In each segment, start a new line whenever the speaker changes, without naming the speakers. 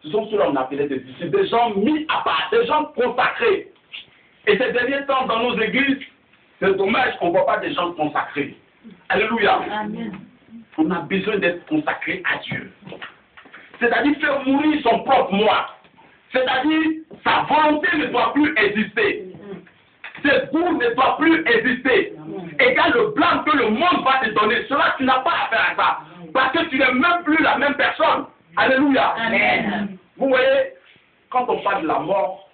Ce sont ceux-là qu'on appelait des disciples, des gens mis à part, des gens consacrés. Et ces derniers temps, dans nos églises, c'est dommage qu'on ne voit pas des gens consacrés. Alléluia.
Amen.
On a besoin d'être consacré à Dieu. C'est-à-dire faire mourir son propre moi. C'est-à-dire sa volonté ne doit plus exister. Ses goûts ne doivent plus exister. Égal le blanc que le monde va te donner, cela tu n'as pas à faire à ça. Parce que tu n'es même plus la même personne. Alléluia.
Amen.
Vous voyez, quand on parle de la mort,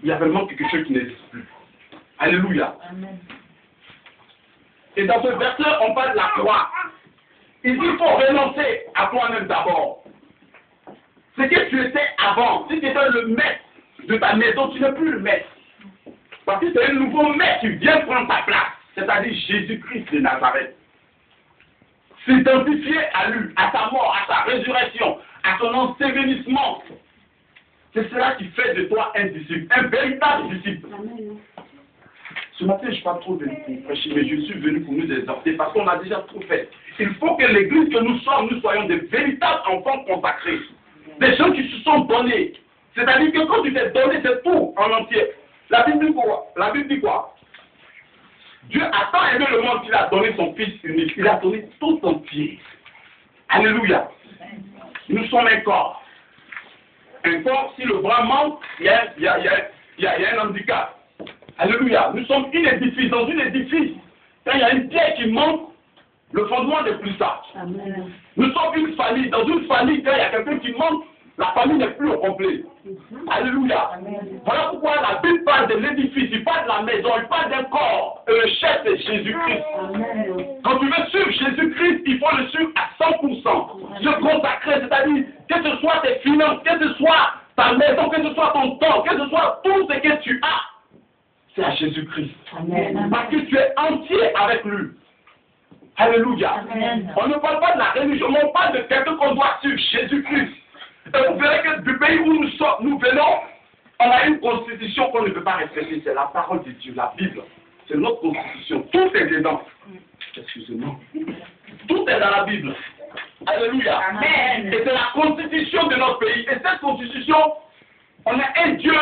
il y a vraiment quelque chose qui n'existe plus. Alléluia.
Amen.
Et dans ce verset, on parle de la croix. Il dit qu'il faut renoncer à toi-même d'abord. Ce que tu étais avant, si tu étais le maître de ta maison, tu n'es plus le maître. Parce que c'est un nouveau maître qui vient prendre ta place, c'est-à-dire Jésus-Christ de Nazareth. S'identifier à lui, à sa mort, à sa résurrection, à son ensevelissement. C'est cela qui fait de toi un disciple, un véritable disciple. Ce matin, je ne suis pas trop venu pour prêcher, mais je suis venu pour nous exhorter parce qu'on a déjà trop fait. Il faut que l'église que nous sommes, nous soyons des véritables enfants consacrés. Des gens qui se sont donnés. C'est-à-dire que quand tu t'es donné, c'est tout en entier. La Bible dit quoi? La Bible dit quoi? Dieu a tant aimé le monde qu'il a donné son Fils unique. Il a donné tout entier. Alléluia. Nous sommes un corps. Un corps, si le bras manque, il y a un handicap. Alléluia. Nous sommes une édifice, dans une édifice. Quand il y a une pierre qui manque, le fondement n'est plus ça.
Amen.
Nous sommes une famille. Dans une famille, quand il y a quelqu'un qui manque, la famille n'est plus au complet. Alléluia.
Amen.
Voilà pourquoi la Bible parle de l'édifice, il parle de la maison, il parle d'un corps. Et le chef, c'est Jésus-Christ.
Amen.
Quand tu veux suivre Jésus-Christ, il faut le suivre à 100%. Se consacrer, c'est-à-dire que ce soit tes finances, que ce soit ta maison, que ce soit ton temps, que ce soit tout ce que tu as, c'est à Jésus-Christ.
Amen.
Parce que tu es entier avec lui. Alléluia.
Amen.
On ne parle pas de la religion, mais on parle de quelqu'un qu'on doit suivre, Jésus-Christ. Et vous verrez que du pays où nous venons, on a une constitution qu'on ne peut pas respecter. C'est la parole de Dieu, la Bible. C'est notre constitution. Tout est dedans. Excusez-moi. Tout est dans la Bible. Alléluia.
Amen.
Et c'est la constitution de notre pays. Et cette constitution, on a un Dieu.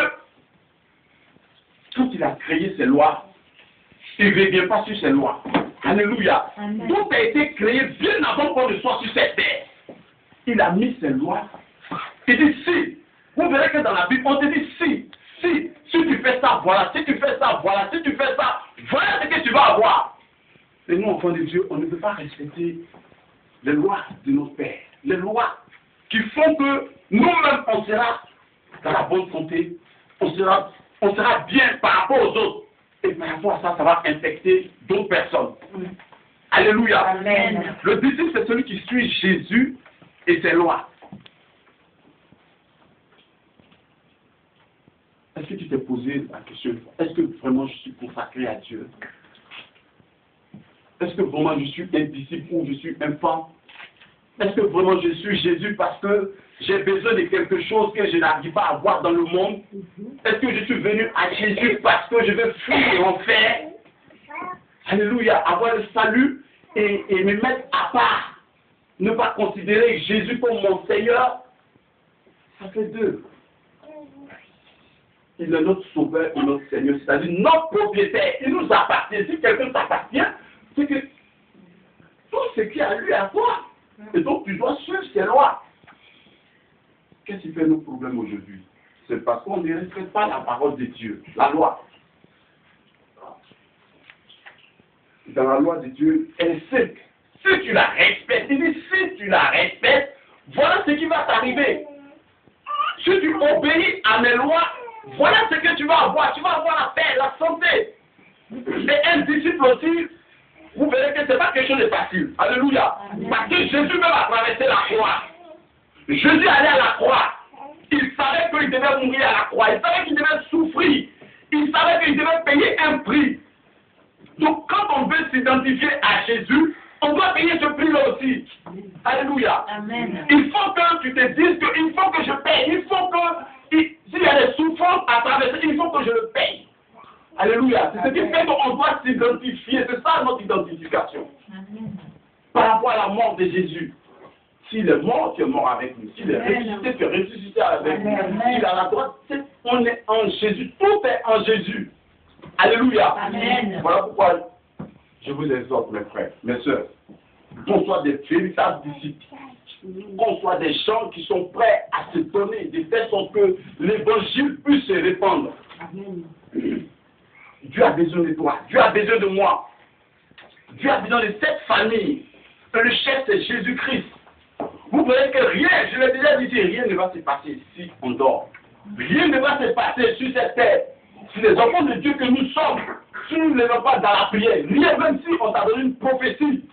Quand il a créé ses lois, il ne revient pas sur ses lois. Alléluia.
Amen.
Tout a été créé bien avant qu'on ne soit sur cette terre. Il a mis ses lois. Il dit si. Vous verrez que dans la Bible, on te dit si. Si tu fais ça, voilà. Si tu fais ça, voilà. Si tu fais ça, voilà ce que tu vas avoir. Et nous, enfants de Dieu, on ne peut pas respecter les lois de notre Père. Les lois qui font que nous-mêmes, on sera dans la bonne santé. On sera bien par rapport aux autres. Et par rapport à ça, ça va infecter d'autres personnes. Alléluia.
Amen.
Le disciple, c'est celui qui suit Jésus et ses lois. Est-ce que tu t'es posé la question, est-ce que vraiment je suis consacré à Dieu? Est-ce que vraiment je suis un disciple ou je suis un fan? Est-ce que vraiment je suis Jésus parce que j'ai besoin de quelque chose que je n'arrive pas à avoir dans le monde? Est-ce que je suis venu à Jésus parce que je veux fuir l'enfer? Alléluia, avoir le salut et me mettre à part. Ne pas considérer Jésus comme mon Seigneur. Ça fait deux. Il est notre sauveur et notre Seigneur, c'est-à-dire notre propriétaire. Il nous appartient. Si quelqu'un t'appartient, c'est que tout ce qui est à lui, à toi. Et donc tu dois suivre ses lois. Qu'est-ce qui fait nos problèmes aujourd'hui? C'est parce qu'on ne respecte pas la parole de Dieu, la loi. Dans la loi de Dieu, elle est simple. Si tu la respectes, il dit si tu la respectes, voilà ce qui va t'arriver. Si tu obéis à mes lois, voilà ce que tu vas avoir. Tu vas avoir la paix, la santé. Et un disciple aussi, vous verrez que ce n'est pas quelque chose de facile. Alléluia. Parce que Jésus même a traversé la croix. Jésus allait à la croix. Il savait qu'il devait mourir à la croix. Il savait qu'il devait souffrir. Il savait qu'il devait payer un prix. Donc quand on veut s'identifier à Jésus, on doit payer ce prix-là aussi. Alléluia.
Amen.
Il faut que tu te dises qu'il faut que je paye. Il faut que, s'il y a des souffrances à traverser, il faut que je le paye. Alléluia. C'est ce qui fait qu'on doit s'identifier. C'est ça notre identification.
Amen.
Par rapport à la mort de Jésus. S'il est mort, tu es mort avec lui. S'il est ressuscité, tu es ressuscité avec lui. S'il est à la droite, on est en Jésus. Tout est en Jésus. Alléluia.
Amen.
Voilà pourquoi je vous exhorte, mes frères, mes sœurs, qu'on soit des véritables disciples, qu'on soit des gens qui sont prêts à se donner, de telle sorte que l'évangile puisse se répandre.
Amen.
Dieu a besoin de toi, Dieu a besoin de moi, Dieu a besoin de cette famille. Le chef, c'est Jésus-Christ. Vous voyez que rien, je l'ai déjà dit, rien ne va se passer si on dort. Rien ne va se passer sur cette terre. Si les enfants de Dieu que nous sommes, si nous ne levons pas dans la prière, rien, même si on t'a donné une prophétie,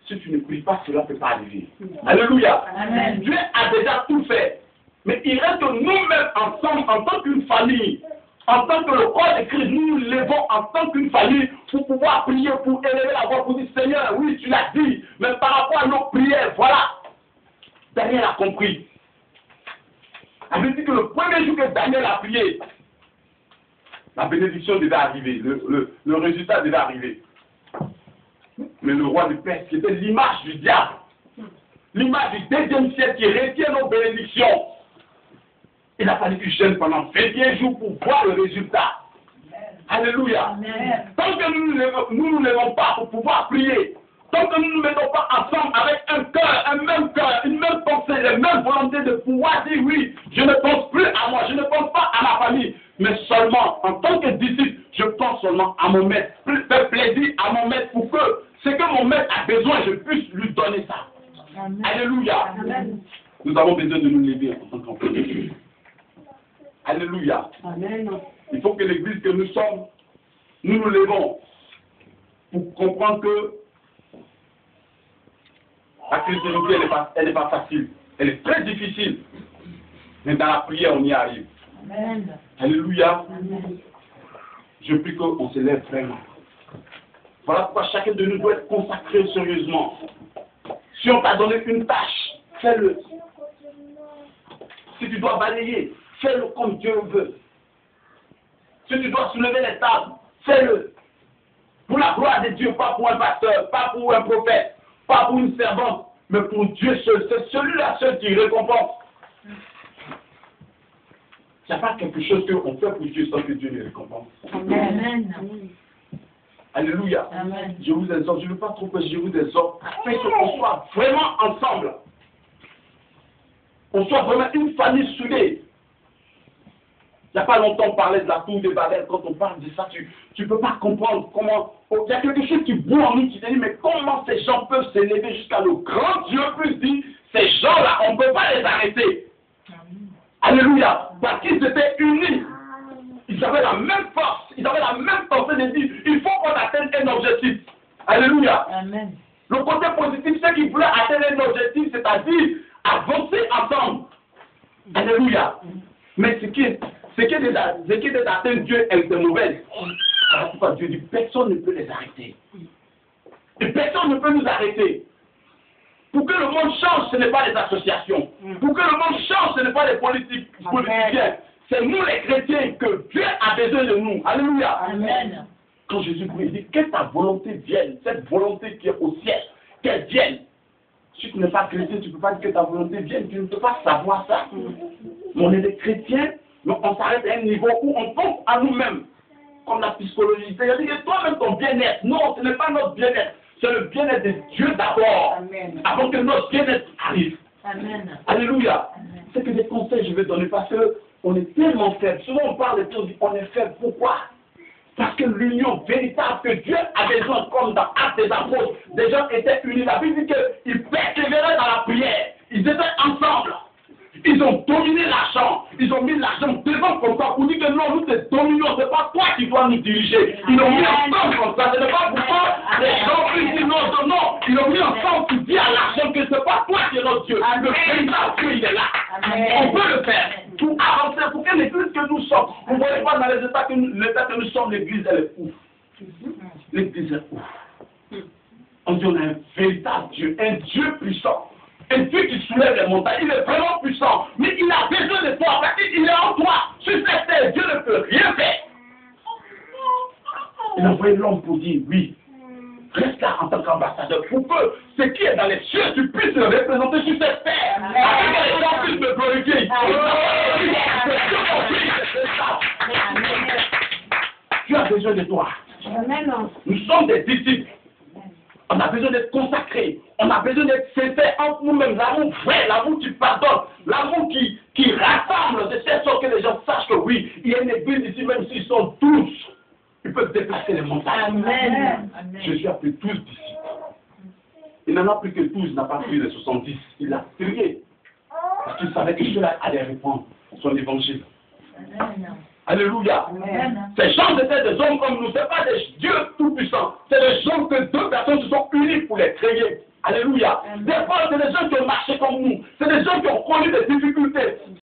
si tu ne pries pas, cela ne peut pas arriver. Alléluia.
Amen.
Dieu a déjà tout fait. Mais il reste que nous-mêmes ensemble, en tant qu'une famille, en tant que le corps de Christ, nous nous levons en tant qu'une famille pour pouvoir prier, pour élever la voix, pour dire Seigneur, oui, tu l'as dit, mais par rapport à nos prières, voilà. Daniel a compris. Il veut dire que le premier jour que Daniel a prié, la bénédiction devait arriver, le résultat devait arriver. Mais le roi du Perse, qui était l'image du diable, l'image du deuxième siècle qui retient nos bénédictions, il a fallu qu'il jeûne pendant 21 jours pour voir le résultat. Alléluia.
Amen.
Tant que nous ne nous levons pas pour pouvoir prier, tant que nous ne nous mettons pas ensemble avec un cœur, une même pensée, les mêmes volontés de pouvoir dire oui, je ne pense plus à moi, je ne pense pas à ma famille, mais seulement en tant que disciple, je pense seulement à mon maître, faire plaisir à mon maître pour que ce que mon maître a besoin, je puisse lui donner ça.
Amen.
Alléluia.
Amen.
Nous avons besoin de nous lever en tant qu'enfants de Dieu. Alléluia.
Amen.
Il faut que l'église que nous sommes, nous nous levons pour comprendre que la chrétienté, elle n'est pas facile. Elle est très difficile. Mais dans la prière, on y arrive.
Amen.
Alléluia.
Amen.
Je prie qu'on se lève vraiment. Voilà pourquoi chacun de nous doit être consacré sérieusement. Si on t'a donné une tâche, fais-le. Si tu dois balayer, fais-le comme Dieu veut. Si tu dois soulever les tables, fais-le. Pour la gloire de Dieu, pas pour un pasteur, pas pour un prophète, pas pour une servante, mais pour Dieu seul. C'est celui-là seul qui récompense. Il n'y a pas quelque chose qu'on fait pour Dieu sans que Dieu le récompense.
Amen.
Alléluia.
Amen.
Je vous exhorte, je ne veux pas trop que je vous exhorte, afin qu'on soit vraiment ensemble. On soit vraiment une famille soudée. Il n'y a pas longtemps, on parlait de la tour de Babel. Quand on parle de ça, tu ne peux pas comprendre comment. Il y a quelque chose qui boue en nous qui te dit, mais comment ces gens peuvent s'élever jusqu'à le grand Dieu peut dire, ces gens-là, on ne peut pas les arrêter. Alléluia. Parce qu'ils étaient unis. Ils avaient la même force. Ils avaient la même pensée de dire, il faut qu'on atteigne un objectif. Alléluia.
Amen.
Le côté positif, c'est qu'ils voulaient atteindre un objectif, c'est-à-dire avancer ensemble. Alléluia. Mais ce qui est d'atteindre Dieu est mauvais. Voilà pourquoi Dieu dit, personne ne peut les arrêter. Et personne ne peut nous arrêter. Pour que le monde change, ce n'est pas les associations. Pour que le monde change, ce n'est pas les politiciens. C'est nous les chrétiens que Dieu a besoin de nous. Alléluia.
Amen.
Quand Jésus prie, il dit que ta volonté vienne, cette volonté qui est au ciel, qu'elle vienne. Si tu n'es pas chrétien, tu ne peux pas dire que ta volonté vienne, tu ne peux pas savoir ça. Mais on est des chrétiens, mais on s'arrête à un niveau où on pense à nous-mêmes, comme la psychologie. C'est-à-dire que toi-même, ton bien-être, non, ce n'est pas notre bien-être, c'est le bien-être de Dieu d'abord,
Amen.
avant que notre bien-être arrive.
Amen.
Alléluia.
Amen.
C'est que des conseils je vais donner parce qu'on est tellement faible. Souvent on parle de tout, on est faible. Pourquoi? Parce que l'union véritable que Dieu a besoin, comme dans Actes des Apôtres, des gens étaient unis. La Bible dit qu'ils persévéraient dans la prière. Ils étaient ensemble. Ils ont dominé l'argent. Ils ont mis l'argent devant comme ça pour dire que non, nous te dominons. Ce n'est pas toi qui dois nous diriger. Ils l'ont mis ensemble comme ça. Ce n'est pas pourquoi les gens puissent dire non, non, non. Ils l'ont mis ensemble pour dire à l'argent que ce n'est pas toi qui es notre Dieu. Le véritable Dieu, il est là.
Amen.
On peut le faire. Pour avancer, pour que l'église que nous sommes, vous ne voyez pas dans les états que nous sommes, l'église elle est ouf. L'église est ouf. On dit on a un véritable Dieu, un Dieu puissant. Un Dieu qui soulève les montagnes, il est vraiment puissant, mais il a besoin de toi, parce qu'il est en toi. Sur cette terre, Dieu ne peut rien faire. Il a envoyé l'homme pour dire oui. Reste là en tant qu'ambassadeur pour que ce qui est dans les cieux, tu puisses le représenter sur cette de toi.
Amen.
Nous sommes des disciples. On a besoin d'être consacrés. On a besoin d'être sincères entre nous-mêmes. L'amour vrai, l'amour qui pardonne, l'amour qui rassemble, de telle sorte que les gens sachent que oui, il y a une église ici, même s'ils sont tous, ils peuvent déplacer les montagnes.
Amen.
Je suis appelé 12 disciples. Il n'en a plus que 12, il n'a pas pris les 70. Il a trié. Parce qu'il savait que cela allait répondre son évangile.
Amen.
Alléluia.
Amen.
Ces gens étaient des hommes comme nous, ce n'est pas des dieux tout-puissants. C'est des gens que deux personnes se sont unies pour les créer. Alléluia. Des fois, c'est des gens qui ont marché comme nous. C'est des gens qui ont connu des difficultés.